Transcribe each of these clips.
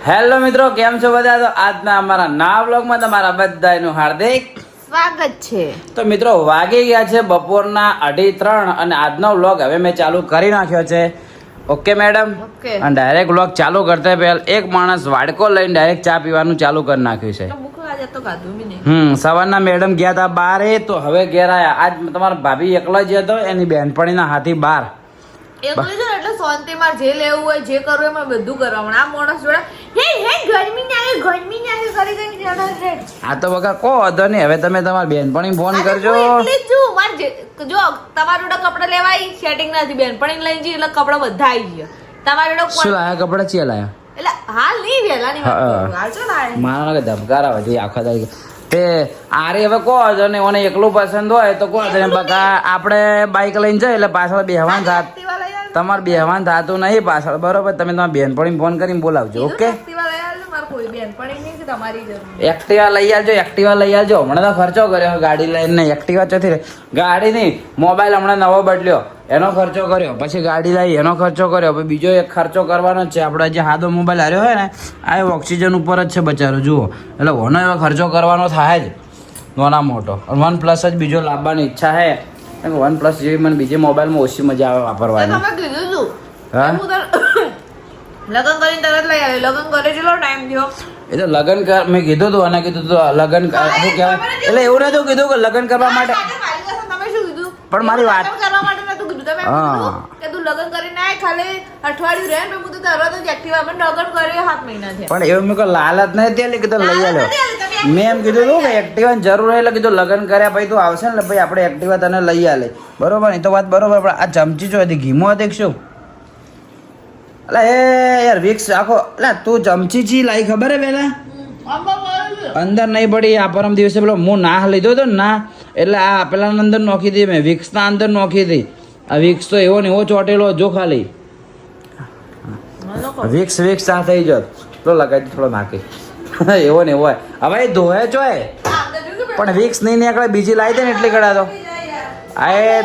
Hello મિત્રો, કેમ છો બધા? તો આજના અમારા નવા બ્લોગમાં તમારા બધાનું હાર્દિક સ્વાગત છે. તો મિત્રો, વાગી ગયા છે બપોરના 2:30 અને આજનો બ્લોગ હવે મેં ચાલુ કરી નાખ્યો છે. Okay madam? ઓકે. અને ડાયરેક્ટ બ્લોગ ચાલુ કરતા પહેલા એક માણસ વાડકો લઈને ડાયરેક્ટ ચા પીવાનું ચાલુ કરી નાખ્યું છે. સવારના મેડમ ગયા હતા બારે, તો હવે ઘેર આયા. આજ તમારા ભાભી એકલા જ હતો, એની બહેનપણીના હાથી બાર. એકલી જો એટલે શાંતિમાં જે લેવું હોય જે કરવું એમાં બધું કરવાનું. આ માણસ જોડે ગરમી ના કરી કરી જણા છે. આ તો બકા કો હતો નહીં. હવે તમે તમારી બહેનપણી ફોન કરજો. જો તમારા જોડે કપડા લેવાય સેટિંગ નથી, બેનપણી લઈ જઈએ એટલે કપડા બધા આવી ગયા. તમારા જોડે શું લાયા કપડા? ચિયા લાયા? એટલે હાલ નહીં વેલા ની વાત કરું. હાલ છો લાય મારા કે ધબકાર આવે છે આખા દાડી. તે આરે હવે કો હતો ને ઓને એકલું પસંદ હોય તો કો હતો બકા આપણે બાઈક લઈને જાય એટલે પાછળ બેહવાન થાત. તમારે બેહવાન થાતું નહીં પાછળ, બરોબર? તમે તમારી બેનપણીને ફોન કરીને બોલાવજો. ઓકે? એક્ટિવા લઈ આવજો, એક્ટિવા લઈ આવજો. હમણાં તો ખર્ચો કર્યો ગાડી લઈને. એક્ટિવા ચોથી ગાડી નહીં, મોબાઈલ હમણાં નવો બદલ્યો એનો ખર્ચો કર્યો, પછી ગાડી લાવી એનો ખર્ચો કર્યો, પછી બીજો એક ખર્ચો કરવાનો જ છે. આપણે જે સાદો મોબાઈલ હાર્યો હોય ને આ ઓક્સિજન ઉપર જ છે બચારો, જુઓ. એટલે ઓનો એવો ખર્ચો કરવાનો થાય જ નાના મોટો. OnePlus જ બીજો લાવવાની ઈચ્છા છે. OnePlus જેવી મને બીજી મોબાઈલમાં ઓછી મજા આવે વાપરવાની. હા, લગન કરીને તરત લઈ આવે. લગન કરે ચેટલો ટાઈમ થયો? એ તો લગન કર મેં કીધું તું, અને કીધું તું લગન શું કહેવાય, એટલે એવું નતું કીધું કે લગન કરવા માટે. તમે શું કીધું? પણ મારી વાત કરવા માટે નતું કીધું. તમે કીધું કે તું લગન કરીને આય, ખાલી અઠવાડિયું રહે ને હું તો તરત જ એક્ટિવા પર લગન કર્યો 7 મહિના થયા. પણ એવું મેં કોઈ લાલચ નહીં હતી એટલે કીધું લઈ આવ્યો. મેં એમ કીધું હતું કે એક્ટિવાની જરૂર હોય એટલે કીધું લગન કર્યા પછી તું આવશે ને ભાઈ આપણે એક્ટિવા તને લઈ આલે. બરોબર? એ તો વાત બરોબર. પણ આ ચમચી જો હતી ઘીમો હતી શું? એટલે એ યાર વિક્સ આખો, એટલે તું ચમચી ચી લાવી ખબર હે પેલા? અંદર નહીં પડી. આ પરમ દિવસે પેલો હું નાહ લીધો હતો ને ના, એટલે આ પેલા અંદર નોખી હતી મેં, વિક્સના અંદર નોખી હતી. આ વિક્સ તો એવો ને એવો ચોટેલો જો ખાલી વિક્સ આ થઈ જત તો લગાવી થોડો નાખી એવો ને એવો હોય. હવે એ ધોવે ચોય પણ વિક્સ નહીં નીકળે. બીજી લાવી દે ને એટલી કડા તો આ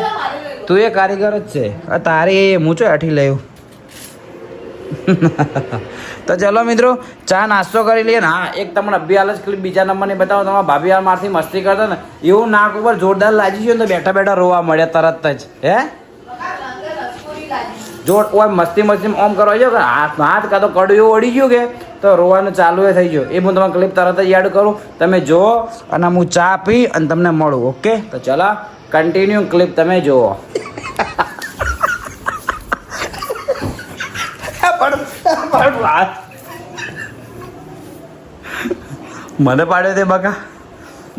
તું એ કારીગર જ છે. તારી હું ચો અઠી લેવું. તો ચલો મિત્રો, ચા નાસ્તો કરી લઈએ ને. હા, એક તમને અભ્યાલ જ ક્લિપ બીજા નંબરની બતાવો. તમારા ભાભી યાર મારથી મસ્તી કરતા ને એવું નાક ઉપર જોરદાર લાગી ગયું તો બેઠા બેઠા રોવા મળ્યા તરત જ. હે જોર ઓય મસ્તી ઓમ કરવા જો કે હાથ કાં તો કડું એવું ઓડી ગયું કે તો રોવાનું ચાલુ થઈ ગયું. એ હું તમારી ક્લિપ તરત જ યાદ કરું, તમે જુઓ અને હું ચા પી અને તમને મળું. ઓકે? તો ચલો કન્ટિન્યુ ક્લિપ તમે જુઓ. મને પાડ્યો તે બકા,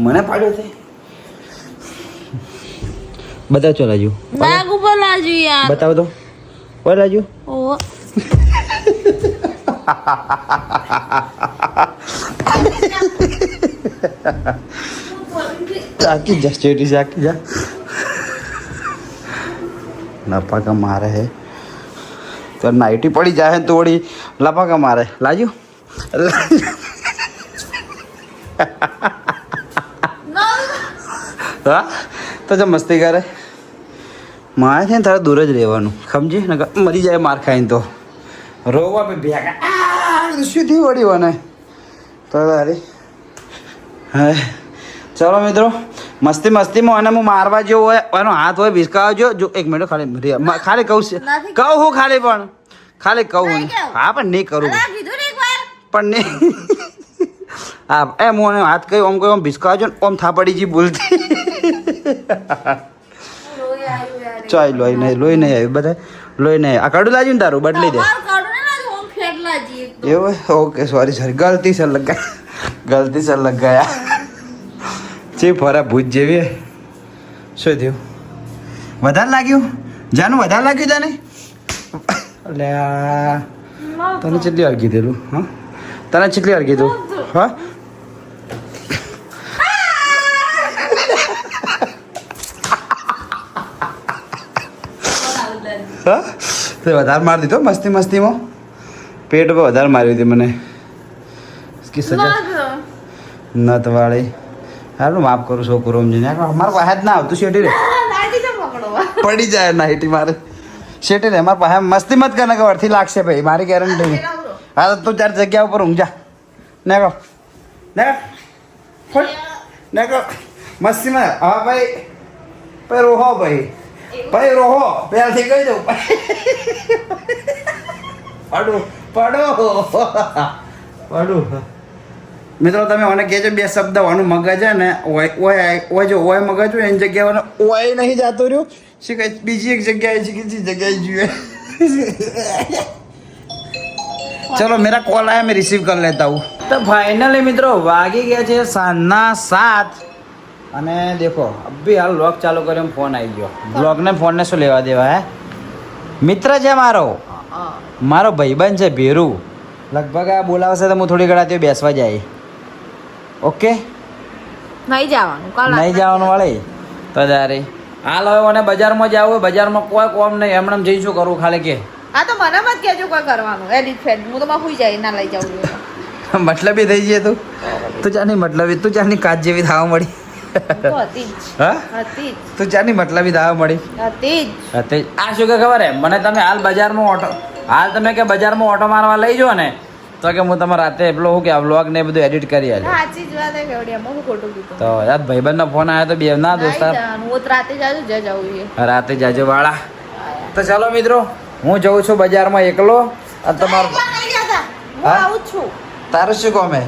મને પાડ્યો તે. બતાવ ચો રાજુ, નાક ઉપર લાજુ યાર. બતાવ તો ઓય રાજુ. ઓહો ચાકી જા, સ્ટેટી ચાકી જા. લપાકા મારે હે તો નાઈટી પડી જાય તો વળી લપાકા મારે. લાજુ હા તો જો મસ્તી કરે. મારે છે ને તારે દૂર જ રહેવાનું, સમજી ને? મરી જાય માર ખાઈને તો રોવા બી ભેગા શું થયું વળી મને તો તારી. હા ચલો મિત્રો, મસ્તીમાં અને હું મારવા જેવો હોય એનો હાથ હોય ભીસકાવજો. જો એક મિનિટ ખાલી કહું છે, કહું હું ખાલી પણ ખાલી કહું. હા પણ નહીં કરું પણ નહીં. હા એમ હું હાથ કહ્યું ઓમ કહ્યું ઓમ ભીસકાવજો ને ઓમ થાપડી જી બોલતી. ચાલ લોહી નહીં આવ્યું, બધા લોહી નહીં. આ કડું લાગ્યું ને તારું બદલી દે. એવું? ઓકે સોરી ગલતી સર લગ ગયા. ચી ફરા ભૂત જેવી. શું થયું? વધારે લાગ્યું? જાનું વધારે લાગ્યું તને? એટલે તને કેટલી વાર કીધેલું? હા તને કેટલી વાર કીધું? હા તે વધારે મારી દીધો મસ્તીમાં. પેટ પર વધારે મારી હતી મને. સજા નત વાળી. હારું માફ કરું છોકરો સમજીને. મારે પાસે જ ના આવતું શેઠી રે પડી જાય નાઈટી મારે. શેટી રે મારા પાસે મસ્તી મત કરે કે અડધી લાગશે ભાઈ મારી ગેરંટી. હા તો તું ચાર જગ્યા ઉપર ઊંઘ જા. ને કહો મસ્તીમાં. હા ભાઈ ભાઈ રોહો ભાઈ રોહો પહેલાથી કહી દઉં. પડું મિત્રો તમે મને કહેજો બે શબ્દ વાનું મગજ છે ને ઓય જો ઓય મગજ હોય એની જગ્યાએ ઓય નહીં જતું રહ્યું શું કહે બીજી એક જગ્યાએ છે બીજી જગ્યાએ જોઈએ. ચલો મેરા કોલ આયા મેં રિસીવ કરી લેતા હું. તો ફાઇનલી મિત્રો વાગી ગયા છે સાંજના 7 અને દેખો અભી હાલ વ્લોગ ચાલુ કર્યો ફોન આવી ગયો. વ્લોગને ફોનને શું લેવા દેવા હે. મિત્ર છે મારો ભાઈબંધ છે ભેરુ. લગભગ આ બોલાવશે તો હું થોડી ઘણા ત્યાં બેસવા જાય. ઓકે નહીં જવાનું વાળી તો તારે હાલ હવે મને બજારમાં જવું હોય બજારમાં કોઈ કોમ નહીં એમણે જઈ શું કરવું ખાલી કે હા તો મને મત કહેજો કોઈ કરવાનું એડિટ ફેડ હું તો માં હુઈ જાય ના લઈ જાઉં. મતલબી થઈ જઈએ તું ચાની મતલબી તું ચાની કાચ જેવી થાવા મળી. હા તું ચાની મતલબી થાવા મળી હતી. આ શું કે ખબર હે મને તમે હાલ તમે કે બજારમાં ઓટો મારવા લઈ જાઓ ને તો કે હું તમારે રાતે એટલો હું કે આ વ્લોગ ને બધું એડિટ કરી આલે. સાચી જ વાત હે કેવડિયામાં હું ખોટું કીધું. તો યાર ભાઈબંધનો ફોન આવ્યો તો બે ના દોસ્તાર હું રાતે જાજુ છે રાતે જાજો વાળા. તો ચાલો મિત્રો હું જઉં છું બજારમાં એકલો અને તમારો હું આવું છું. તારું શું કોમ હે?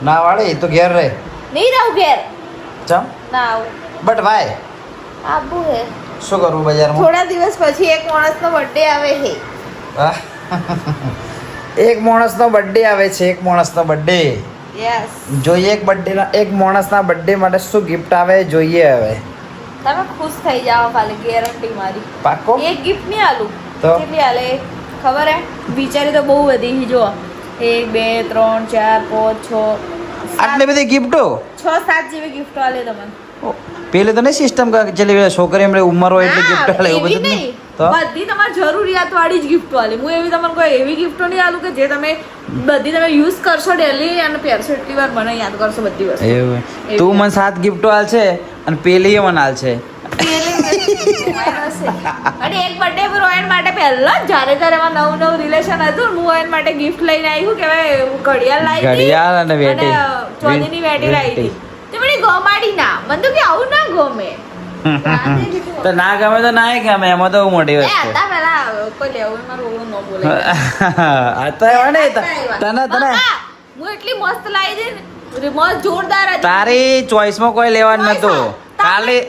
ના વાળી તો ઘેર રહે. નહીં રહું ઘેર. ચમ ના આવું. બટ ભાઈ આબુ હે. શું કરવું બજારમાં? થોડા દિવસ પછી એક માણસનો બર્થડે આવે છે. એક માણસનો બર્થડે આવે છે. એક માણસનો બર્થડે યસ જોઈએ. એક માણસના બર્થડે માટે શું ગિફ્ટ આવે જોઈએ. હવે તમે ખુશ થઈ જાઓ ખાલી ગેરંટી મારી. પાકો એક ગિફ્ટ નહીં આલું તો કેટલી આલે ખબર હે વિચારી તો બહુ બધી જો 1 2 3 4 5 6 આટલી બધી ગિફ્ટો 6-7 જેવી ગિફ્ટ આલે તમને. પેલે તો નહીં સિસ્ટમ ચલી છોકરી એમણે ઉંમર હોય એટલે ગિફ્ટ આલે એવું બધું નહીં. તો બધી તમારી જરૂરિયાત વાળી જ ગિફ્ટ આલે. હું એવી તમને કોઈ એવી ગિફ્ટો નહીં આલું કે જે તમે બધી તમે યુઝ કરશો ડેલી અને પહેરશો એટલી વાર મને યાદ કરશો બધી વસ્તુ. એવું તું મને 7 ગિફ્ટો આલ છે અને પેલી મને આલ છે. અને એક બર્થડે પર ઓયન માટે પહેલા જ્યારે એમાં નવું રિલેશન હતું હું ઓયન માટે ગિફ્ટ લઈને આવી કે ઘડિયાળ લાવી ઘડિયાળ અને વેટી ચોલીની વેટી લાવી હતી. તે મને ગમાડી ના મને તો કે આવું ના ગમે. તો ના ગમે તો ના ગમે એમાં તો મોટી વસ્તુ. હતા પેલા કોઈ લેવું મારું ઓળું ન બોલે. આ તો એવા ને તને હું એટલી મસ્ત લાવી દે ને મસ્ત જોરદાર હતી. તારી ચોઈસમાં કોઈ લેવાનું નતું. ખાલી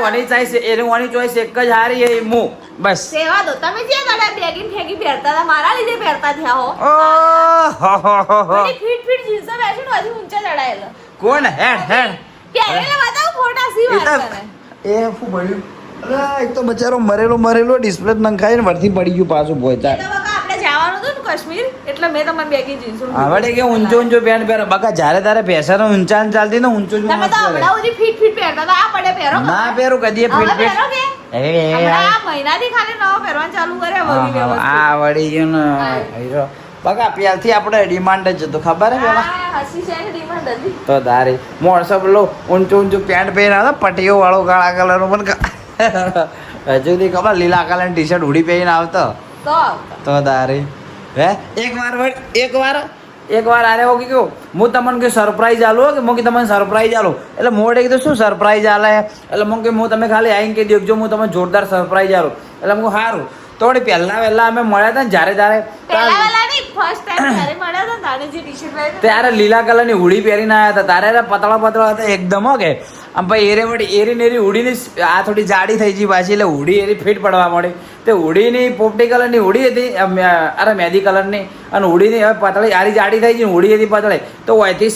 ઓની ચોઈસ એની ઓની ચોઈસ એક જ હારી એ હું બસ. સેવા દો તમે જે દાડા બેગી ફેગી પહેરતા હતા મારા લીધે પહેરતા થયા હો. ફીટ જીન્સ ફેશન હજી ઊંચા ચડાયેલા. કોણ હેડ પહેરેલા બતાવ ફોટા સી વાત કરે. એ શું બળ્યું? અરે એક તો બચારો મરેલો ડિસ્પ્લે નંખાઈને વળથી પડી ગયું પાછું બોયતા. આપણે જવાનું હતું ને કાશ્મીર એટલે મેં તમને બેગી જીન્સ આવડે કે ઊંચો પેન્ટ પહેરે બકા જ્યારે તારે ફેશન ઊંચા ચાલતી ને ઊંચો તમે તો હમણાં સુધી ફીટ પહેરતા હતા આ પડે પહેરો ના પહેરું કદી ફીટ મહિનાથી ખાલી નવો પહેરવાનું ચાલુ કર્યા વળી વ્યવસ્થિત. આ વળી ગયું ને હીરો બકા પહેલથી આપણે ડિમાન્ડ જ હતું ખબર હે પેલા હસી છે ને ડિમાન્ડ હતી તો તારી મોણસો પેલો ઊંચું પેન્ટ પહેર્યા હતા પટીઓ વાળો કાળા કલરનો પણ હજુ થી ખબર લીલા કલર ટી શર્ટ ઉડી પહેરીને આવતો તો તારી હે એક વાર આરે હો કે હું તમને કે સરપ્રાઈઝ આલું કે હું કે તમને સરપ્રાઈઝ આલું એટલે મોડે કીધું શું સરપ્રાઈઝ આલે એટલે હું કે હું તમે ખાલી આવીને કહી દેજો હું તમને જોરદાર સરપ્રાઈઝ આલું એટલે હું સારું તો વળી વહેલા અમે મળ્યા હતા ને જ્યારે ત્યારે લીલા કલરની હુડી પહેરીને આવ્યા હતા તારે પતળા હતા એકદમ હો કે આમ ભાઈ એરી હુડીની આ થોડી જાડી થઈ ગઈ પાછી એટલે હુડી એરી ફિટ પડવા મળી તે હુડીની પોપટી કલરની હુડી હતી અરે મહેંદી કલરની અને હુડીની હવે પતળી આરી જાડી થઈ ગઈ હુડી હતી પતળી તો અહીંથી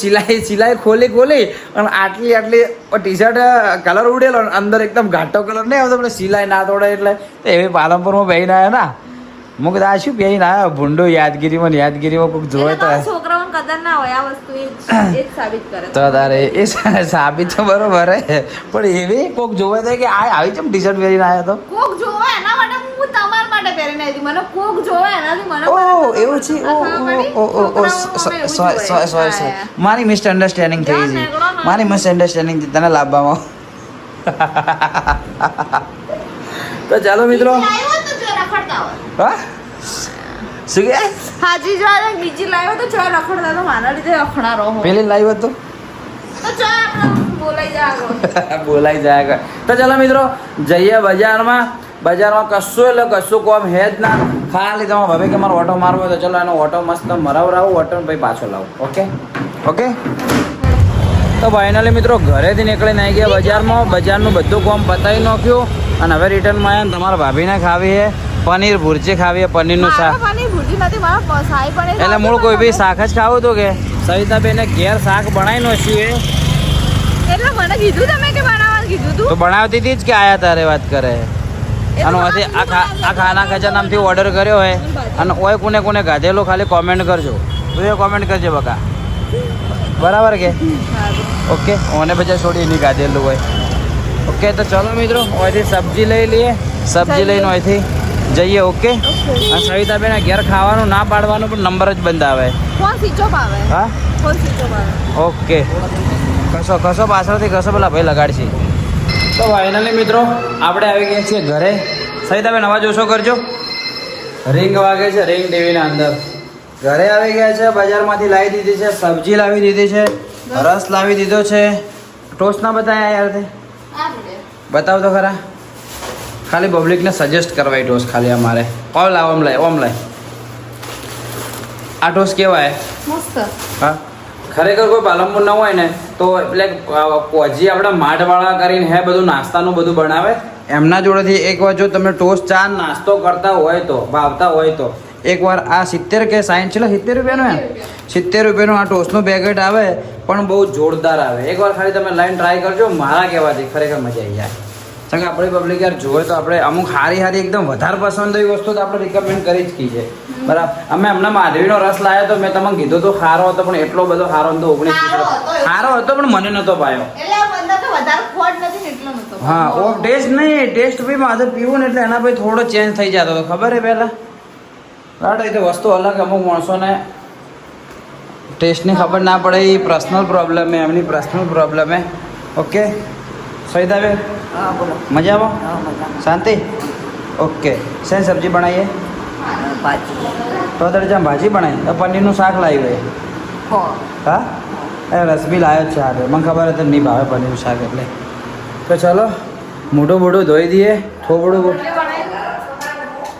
સિલાઈ ખોલી અને આટલી ટી શર્ટ કલર ઉડેલો અંદર એકદમ ઘાટો કલર નહીં આવતો આપણે સિલાઈ ના તોડે એટલે તો એવી પાલનપુરમાં બેહીને આવ્યા ના હું કીધું આ શું બેહીને આવ્યા ભૂંડો યાદગીરીમાં કોઈક જોવે તો છોકરાઓને કદર ના હોય આ વસ્તુ એ જ સાબિત કરે તો તારે એ સાબિત તો બરોબર હે પણ એવી કોક જોવે તો કે આવી ચમ ટી શર્ટ પહેરીને આવ્યો તો કોક જોવે એના માટે હું તમારા માટે પહેરીને આવી મને કોક જોવે એનાથી મને એવું છે સોરી મારી મિસઅન્ડરસ્ટેન્ડિંગ થઈ ગઈ તને લાવવામાં તો ચાલો મિત્રો લાવ્યો તો જો રખડતા હોય હા શું કે હાજી જો આ બીજી લાવ્યો તો જો રખડતા તો મારા લીધે રખડા રહો પેલી લાવ્યો તો તો જો આપણે બોલાઈ જાગો બોલાઈ જાય તો ચાલો મિત્રો જઈએ બજારમાં કશું એટલે કશું કોમ હે જ ના ખાલી તમારે ભાભી કે મારો ઓટો મારવો હોય તો ચલો એનો ઓટો મસ્ત મરાવરાવું ઓટો ભાઈ પાછો લાવું ઓકે તો ફાઇનલી મિત્રો ઘરેથી નીકળીને આવી ગયા બજારનું બધું કામ પતાવી નાખ્યું અને હવે રિટર્નમાં આવ્યા ને તમારા ભાભીને ખાવી છે પનીર ભુરજી ખાવી છે પનીરનું શાક પનીર ભુરજી નથી મારા સાઈ પણ એટલે મૂળ કોઈ બી શાક જ ખાવું હતું કે સવિતાબેને ઘેર શાક બનાવી નાખ્યું એટલે મને કીધું તમે કે બનાવવાનું કીધું તો તું બનાવતી હતી જ કે આયા તારે વાત કરે અને પછી આ ખાના ખજા નામથી ઓર્ડર કર્યો હોય અને ઓય કોને ગાધેલો ખાલી કોમેન્ટ કરજો તું એ કોમેન્ટ કરજે બકા બરાબર કે ઓકે ઓને પછી છોડી નહીં ગાધેલું હોય ઓકે તો ચલો મિત્રો ઓયથી સબ્જી લઈ લઈએ સબ્જી લઈને ઓયથી જઈએ ઓકે અને સવિતાબેન ઘેર ખાવાનું ના પાડવાનું પણ નંબર જ બંધ આવે ફોન સ્વિચ ઓફ આવે હા ફોન સ્વિચ ઓફ આવે ઓકે કશો પાછળથી કશો પેલા ભાઈ લગાડશે તો ફાઇનલી મિત્રો આપણે આવી ગયા છીએ ઘરે સવિતાબેન અવાજ ઓછો કરજો રિંગ વાગે છે રિંગ ટીવીના અંદર ઘરે આવી ગયા છે બજારમાંથી લાવી દીધી છે સબ્જી લાવી દીધી છે રસ લાવી દીધો છે ટોસ્ટ ના બતાવ્યા યાર તે બતાવ તો ખરા ખાલી પબ્લિકને સજેસ્ટ કરવાય ટોસ્ટ ખાલી અમારે ઓમ લાય આ ટોસ્ટ કેવાય મસ્ત હા ખરેખર કોઈ પાલનપુર ન હોય ને તો એટલે કોજી આપણા માઠવાળા કરીને હે બધું નાસ્તાનું બધું બનાવે એમના જોડેથી એકવાર જો તમે ટોસ્ટ ચા નાસ્તો કરતા હોય તો ભાવતા હોય તો એકવાર આ 70 કે 60 છે 70 રૂપિયાનું એમ 70 રૂપિયાનું આ ટોસ્ટનું પેકેટ આવે પણ બહુ જોરદાર આવે એકવાર ખાલી તમે લાઈન ટ્રાય કરજો મારા કહેવાથી ખરેખર મજા આવી જાય કારણ કે આપણી પબ્લિક યાર જોવે તો આપણે અમુક હારી એકદમ વધારે પસંદ એવી વસ્તુ તો આપણે રિકમેન્ડ કરી જ કી છે બરાબર અમે હમણાં માધવીનો રસ લાવ્યો તો મેં તમને કીધું તો સારો હતો પણ એટલો બધો સારો હતો 19 સારો હતો પણ મને નહોતો પાયો હા ઓ ટેસ્ટ નહીં ટેસ્ટ ભાઈ મારે પીવું ને એટલે એના ભાઈ થોડો ચેન્જ થઈ જતો હતો ખબર હે પહેલાં રાઈટ એ તો વસ્તુ અલગ અમુક માણસોને ટેસ્ટની ખબર ના પડે એ પર્સનલ પ્રોબ્લેમ હે એમની પર્સનલ પ્રોબ્લેમ હે ઓકે સવિતાબેન મજામાં શાંતિ ઓકે શેની સબ્જી બનાવીએ તો દરજા ભાજી બનાવી તો પનીરનું શાક લાવી ભાઈ હા એ રસ બી લાવ્યો છે આજે મને ખબર હતી નહીં ભાવે પનીરનું શાક એટલે તો ચલો મોઢું ધોઈ દઈએ થોડું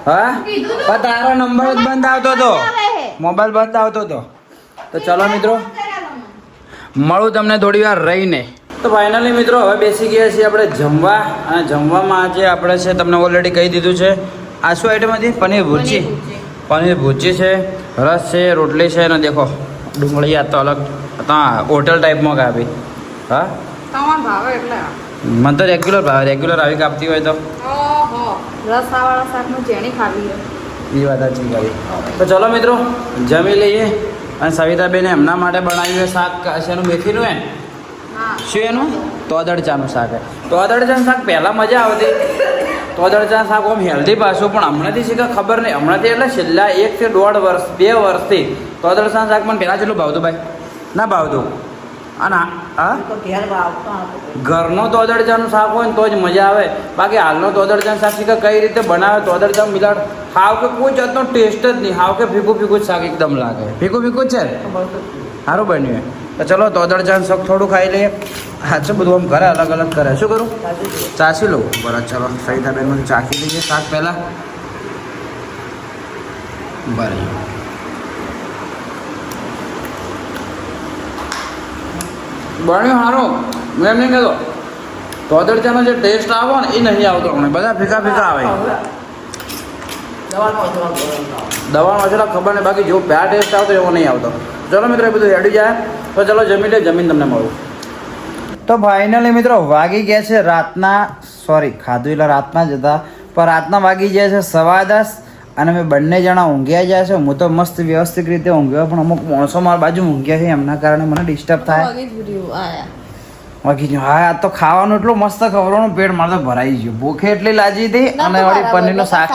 હા પણ તારો નંબર જ બંધ આવતો હતો મોબાઈલ બંધ આવતો હતો તો ચલો મિત્રો મળું તમને થોડી વાર રહીને તો ફાઇનલી મિત્રો હવે બેસી ગયા છીએ આપણે જમવા અને જમવામાં આજે આપણે છે તમને ઓલરેડી કહી દીધું છે આ શું આઈટમ હતી પનીર ભુરજી છે રસ છે રોટલી છે અને દેખો ડુંગળી આ તો અલગ હોટલ ટાઈપમાં કાપી હા મને તો રેગ્યુલર ભાવે રેગ્યુલર આવી કાપતી હોય તો રસાવાળા શાકનું જેણી ખાવી એ વાત સાચી કરી તો ચલો મિત્રો જમી લઈએ અને સવિતાબેને એમના માટે બનાવ્યું હોય શાક શેનું મેથીનું હે શું એનું તોદળ ચાનું શાક હે તોદળ ચાનું શાક પહેલાં મજા આવતી તોદળ ચા શાક આમ હેલ્ધી પાછું પણ હમણાંથી છે કે ખબર નહીં હમણાંથી એટલે છેલ્લા 1 કે 1.5 વર્ષ 2 વર્ષથી તોદળ ચા શાક મને પહેલાં જેટલું ભાવતું ભાઈ ના ભાવતું અને હા ઘરનો તોદળ ચાનું શાક હોય ને તો જ મજા આવે બાકી હાલનો તોદળ ચાનું શાક કે કઈ રીતે બનાવે તોદળ ચા મિલાડ હાવ કે કોઈ જાતનો ટેસ્ટ જ નહીં હાવ કે ફીકું જ શાક એકદમ લાગે ફીકું જ છે સારું બન્યું તો ચલો તોદળ ચાનું શાક થોડું ખાઈ લઈએ હા છે બધું આમ કરે અલગ અલગ કરે શું કરું ચાસી લઉં બરાબર ચલો સવિતાબેન મને ચાખી લઈએ શાક પહેલાં બરાબર બન્યું સારું મેં એમ નહીં કહેતો તોદળ ચાનો જે ટેસ્ટ આવો ને એ નહીં આવતો હમણાં બધા ફીકા આવે દવાનો અચરા ખબર નહીં બાકી જો પ્યા ટેસ્ટ આવતો એવો નહીં આવતો ચલો મિત્રો એ બધું હેડી જાય તો ચલો જમી લે જમીન તમને મળું તો ફાઇનલી મિત્રો વાગી ગયા છે રાતના ખાધું એટલે રાતના જ હતા પણ રાતના વાગી ગયા છે 10:15 અને અમે બંને જણા ઊંઘ્યા જાય છે હું તો મસ્ત વ્યવસ્થિત રીતે ઊંઘ્યો પણ અમુક માણસો મારા બાજુ ઊંઘ્યા છે એમના કારણે મને ડિસ્ટર્બ થાય વાગી ગયું હા આ તો ખાવાનું એટલું મસ્ત ખવડાવવાનું પેટ મારે તો ભરાઈ ગયું ભૂખે એટલી લાગી હતી અને વળી પનીરનું શાક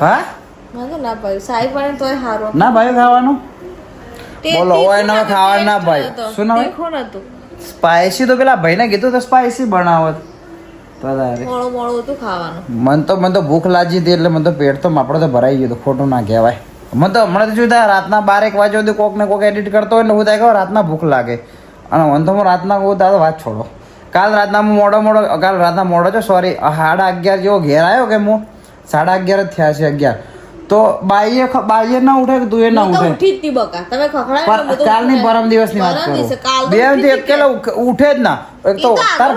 હા ના ભાઈ ખાવાનું બોલો હોય ના ખાવાનું ના ભાઈ શું ના ભાઈ સ્પાઈસી તો પેલા ભાઈને કીધું તો સ્પાઈસી બનાવત તારે મોડું મોડું હતું ખાવાનું. મને તો ભૂખ લાગી હતી એટલે મને તો પેટ તો આપણો તો ભરાઈ ગયું હતું, ખોટું ના કહેવાય. મને તો હમણાં તો શું થાય, રાતના 12-1 વાગ્યા સુધી કોક ને કોક એડિટ કરતો હોય ને હું થાય કે રાતના ભૂખ લાગે, અને મને તો હું રાતના કહું તો વાત છોડો. કાલ રાતના મોડો છો, સોરી 11:30 જેવો ઘેર આવ્યો કે હું 11:30 જ થયા છે 11, તો બાઈએ ના ઉઠે કે તું એ ના હું તો ઉઠે. ઉઠી જ હતી બકા, તમે ખખડાવ્યો ને બધું કાલની પરમ દિવસની વાત પરમ દિવસે, કાલ કરું, તો બે ઉઠી જ અકેલા ઉઠે જ ના. એક તો તાર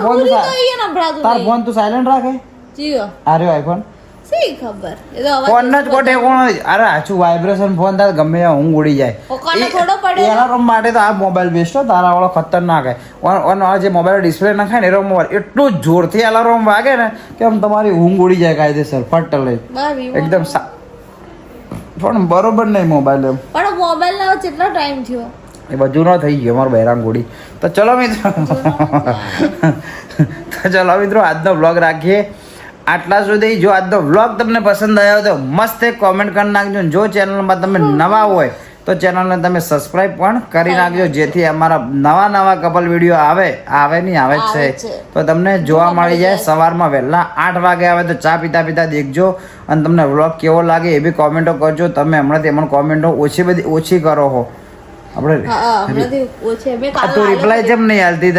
ફોન તું સાયલેન્ટ રાખે, જીઓ આર્યો આઈફોન સી ખબર, એ તો અવાજ ફોન જ કોટે કોણ. અરે આછું વાઇબ્રેશન ફોન થાય ગમે ત્યાં ઊંઘ ઉડી જાય. પકડને થોડો પડે. એલાર્મ માટે તો આ મોબાઈલ બેસ્ટ તારા વાળો ખતરનાક હે. જે મોબાઈલ ડિસ્પ્લે નાખાય ને એનો મોબાઈલ એટલું જોરથી એલાર્મ વાગે ને કે આમ તમારી ઊંઘ ઉડી જાય કાયદેસર ફટ લઈ એકદમ. પણ બરોબર નહીં મોબાઈલ એમ. પણ મોબાઈલ ના કેટલો ટાઈમ થયો એ બધું ન થઈ ગયું અમારું બહેરામ ગોળી. તો ચલો મિત્રો આજનો વ્લોગ રાખીએ આટલા સુધી. જો આજનો વ્લોગ તમને પસંદ આવ્યો તો મસ્ત એક કોમેન્ટ કરી નાખજો. જો ચેનલમાં તમે નવા હોય તો ચેનલને તમે સબસ્ક્રાઇબ પણ કરી નાખજો, જેથી અમારા નવા કપલ વિડીયો આવે જ છે તો તમને જોવા મળી જાય. સવારમાં વહેલા 8 વાગે આવે તો ચા પીતા દેખજો, અને તમને વ્લોગ કેવો લાગે એ બી કોમેન્ટો કરજો. તમે હમણાંથી એમાં કોમેન્ટો ઓછી કરો હો. આપણે તું રિપ્લાય કેમ નહીં હાલતી?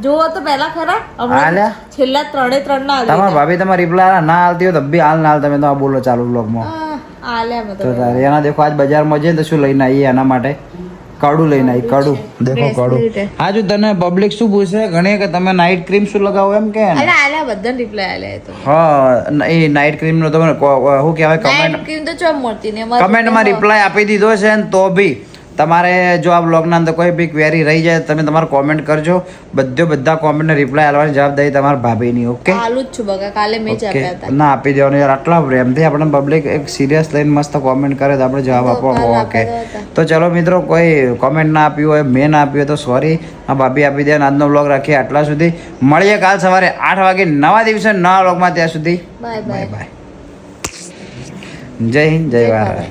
જો તો પહેલા ખરા છેલ્લા 3 ના તમારા ભાભી તમારે રિપ્લાય ના હાલતી હોય તો બી હાલ ના હાલ, તમે તો બોલો ચાલુ બ્લોગમાં. તો તારે એના દેખો આજ બજારમાં જઈએ તો શું લઈને આવીએ એના માટે? કડું લઈને આવી, કડું દેખો કડું. હા જો તને પબ્લિક શું પૂછે ઘણી કે તમે નાઇટ ક્રીમ શું લગાવો એમ કે બધા રિપ્લાય આલ્યા તો. હા એ નાઇટ ક્રીમ નો તમે શું કહેવાય નાઇટ ક્રીમ તો ચમ મળતી ને કમેન્ટમાં રિપ્લાય આપી દીધો છે ને તો બી તમારે જો આ બ્લોગના અંદર કોઈ બી ક્વેરી રહી જાય તમે તમારે કોમેન્ટ કરજો. બધા કોમેન્ટને રિપ્લાય આપવાની જવાબદારી તમારા ભાભીની. ઓકે ચાલુ જ છું બકા, કાલે મેં જ આપ્યા હતા. ના આપી દેવાનું યાર, આટલા પ્રેમથી આપણે પબ્લિક એક સિરિયસ લઈને મસ્ત કોમેન્ટ કરે તો આપણે જવાબ આપવો. ઓકે તો ચલો મિત્રો, કોઈ કોમેન્ટ ના આપ્યું હોય, મેં ના આપ્યું હોય તો સોરી, આ ભાભી આપી દે. આજનો બ્લોગ રાખીએ આટલા સુધી. મળીએ કાલ સવારે 8 વાગે નવા દિવસે નવા બ્લોગમાં. ત્યાં સુધી બાય બાય. જય હિન્દ, જય ભારત.